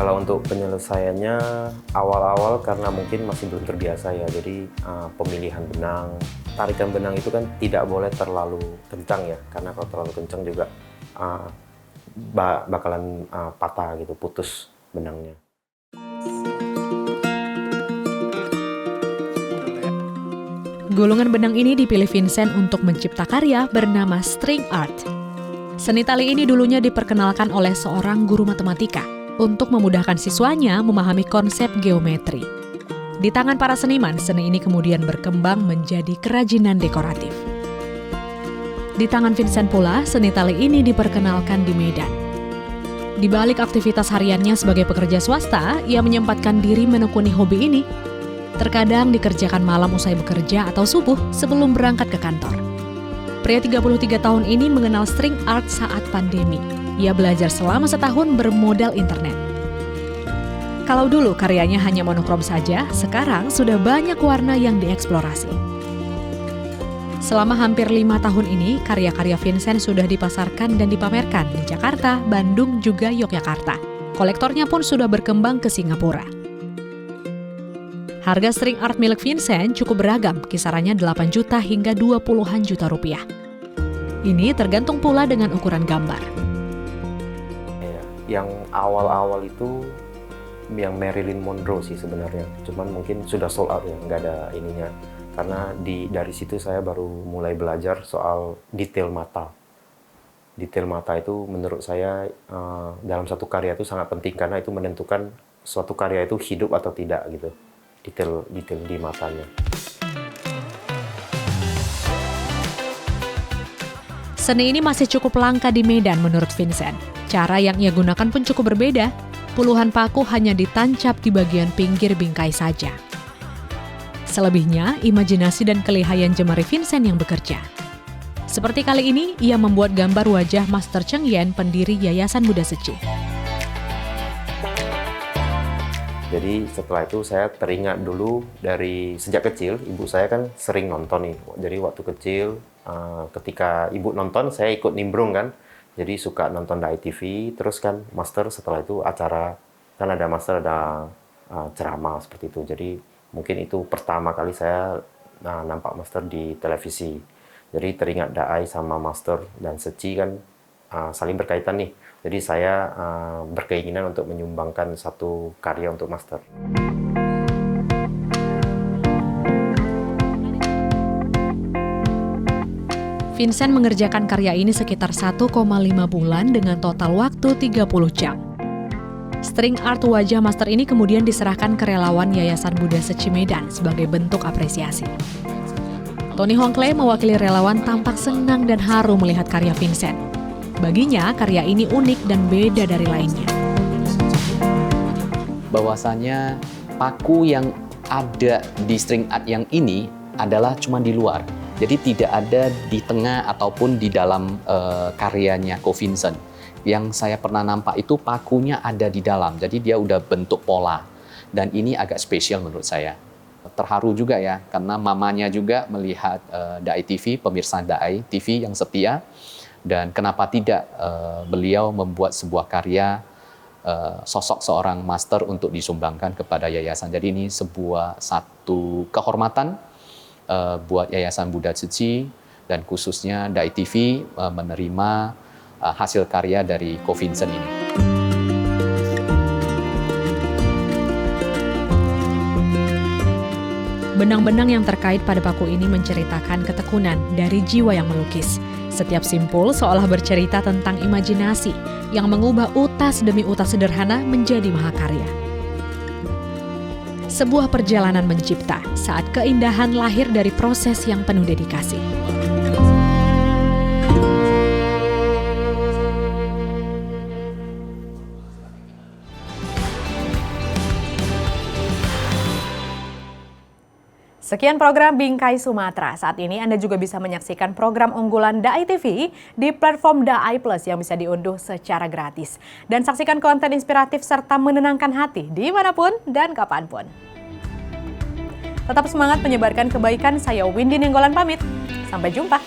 Kalau untuk penyelesaiannya awal-awal karena mungkin masih belum terbiasa ya, jadi pemilihan benang, tarikan benang itu kan tidak boleh terlalu kencang ya, karena kalau terlalu kencang juga bakalan patah gitu, putus benangnya. Gulungan benang ini dipilih Vincent untuk mencipta karya bernama string art. Seni tali ini dulunya diperkenalkan oleh seorang guru matematika untuk memudahkan siswanya memahami konsep geometri. Di tangan para seniman, seni ini kemudian berkembang menjadi kerajinan dekoratif. Di tangan Vincent pula, seni tali ini diperkenalkan di Medan. Di balik aktivitas hariannya sebagai pekerja swasta, ia menyempatkan diri menekuni hobi ini. Terkadang dikerjakan malam usai bekerja atau subuh sebelum berangkat ke kantor. Pria 33 tahun ini mengenal string art saat pandemi. Ia belajar selama setahun bermodal internet. Kalau dulu karyanya hanya monokrom saja, sekarang sudah banyak warna yang dieksplorasi. Selama hampir 5 tahun ini, karya-karya Vincent sudah dipasarkan dan dipamerkan di Jakarta, Bandung, juga Yogyakarta. Kolektornya pun sudah berkembang ke Singapura. Harga string art milik Vincent cukup beragam, kisarannya 8 juta hingga 20-an juta rupiah. Ini tergantung pula dengan ukuran gambar. Yang awal-awal itu yang Marilyn Monroe sih sebenarnya, cuman mungkin sudah sold out ya, nggak ada ininya. Karena dari situ saya baru mulai belajar soal detail mata. Detail mata itu menurut saya dalam satu karya itu sangat penting, karena itu menentukan suatu karya itu hidup atau tidak gitu. Detail di matanya. Seni ini masih cukup langka di Medan menurut Vincent. Cara yang ia gunakan pun cukup berbeda. Puluhan paku hanya ditancap di bagian pinggir bingkai saja. Selebihnya, imajinasi dan kelihayan jemari Vincent yang bekerja. Seperti kali ini, ia membuat gambar wajah Master Cheng Yen, pendiri Yayasan Buddha Seci. Jadi setelah itu saya teringat dulu dari sejak kecil, ibu saya kan sering nonton nih. Jadi waktu kecil, ketika ibu nonton, saya ikut nimbrung kan. Jadi suka nonton di ITV, terus kan Master setelah itu acara, kan ada Master, ada ceramah seperti itu. Jadi mungkin itu pertama kali saya nampak Master di televisi. Jadi teringat Daai sama Master dan Seci kan saling berkaitan nih. Jadi saya berkeinginan untuk menyumbangkan satu karya untuk Master. Vincent mengerjakan karya ini sekitar 1,5 bulan dengan total waktu 30 jam. String art wajah Master ini kemudian diserahkan ke relawan Yayasan Buddha Seci Medan sebagai bentuk apresiasi. Tony Hongkle mewakili relawan tampak senang dan haru melihat karya Vincent. Baginya, karya ini unik dan beda dari lainnya. Bahwasanya paku yang ada di string art yang ini adalah cuma di luar. Jadi tidak ada di tengah ataupun di dalam karyanya Ko Vincent. Yang saya pernah nampak itu pakunya ada di dalam, jadi dia udah bentuk pola. Dan ini agak spesial menurut saya. Terharu juga ya, karena mamanya juga melihat Daai TV, pemirsa Daai TV yang setia. Dan kenapa tidak beliau membuat sebuah karya sosok seorang Master untuk disumbangkan kepada yayasan. Jadi ini satu kehormatan buat Yayasan Buddha Seci dan khususnya Daai TV menerima hasil karya dari Ko Vincent ini. Benang-benang yang terkait pada paku ini menceritakan ketekunan dari jiwa yang melukis. Setiap simpul seolah bercerita tentang imajinasi yang mengubah utas demi utas sederhana menjadi mahakarya. Sebuah perjalanan mencipta saat keindahan lahir dari proses yang penuh dedikasi. Sekian program Bingkai Sumatera. Saat ini Anda juga bisa menyaksikan program unggulan Daai TV di platform Daai Plus yang bisa diunduh secara gratis. Dan saksikan konten inspiratif serta menenangkan hati dimanapun dan kapanpun. Tetap semangat menyebarkan kebaikan. Saya Windy Nenggolan pamit. Sampai jumpa.